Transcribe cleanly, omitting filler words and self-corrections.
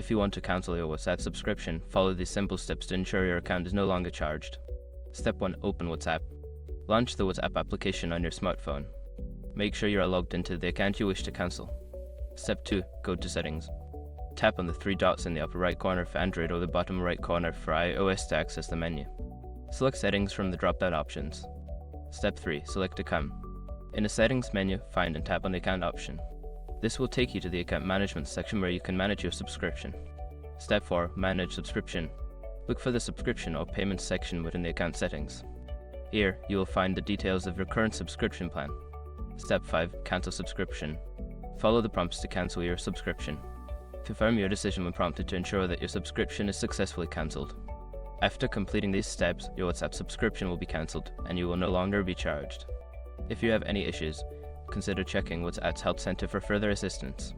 If you want to cancel your WhatsApp subscription, follow these simple steps to ensure your account is no longer charged. Step 1. Open WhatsApp. Launch the WhatsApp application on your smartphone. Make sure you are logged into the account you wish to cancel. Step 2. Go to Settings. Tap on the 3 dots in the upper right corner for Android or the bottom right corner for iOS to access the menu. Select Settings from the drop-down options. Step 3. Select Account. In the Settings menu, find and tap on the Account option. This will take you to the Account Management section where you can manage your subscription. Step 4. Manage Subscription. Look for the Subscription or Payments section within the account settings. Here, you will find the details of your current subscription plan. Step 5. Cancel Subscription. Follow the prompts to cancel your subscription. Confirm your decision when prompted to ensure that your subscription is successfully cancelled. After completing these steps, your WhatsApp subscription will be cancelled and you will no longer be charged. If you have any issues, consider checking WhatsApp's help center for further assistance.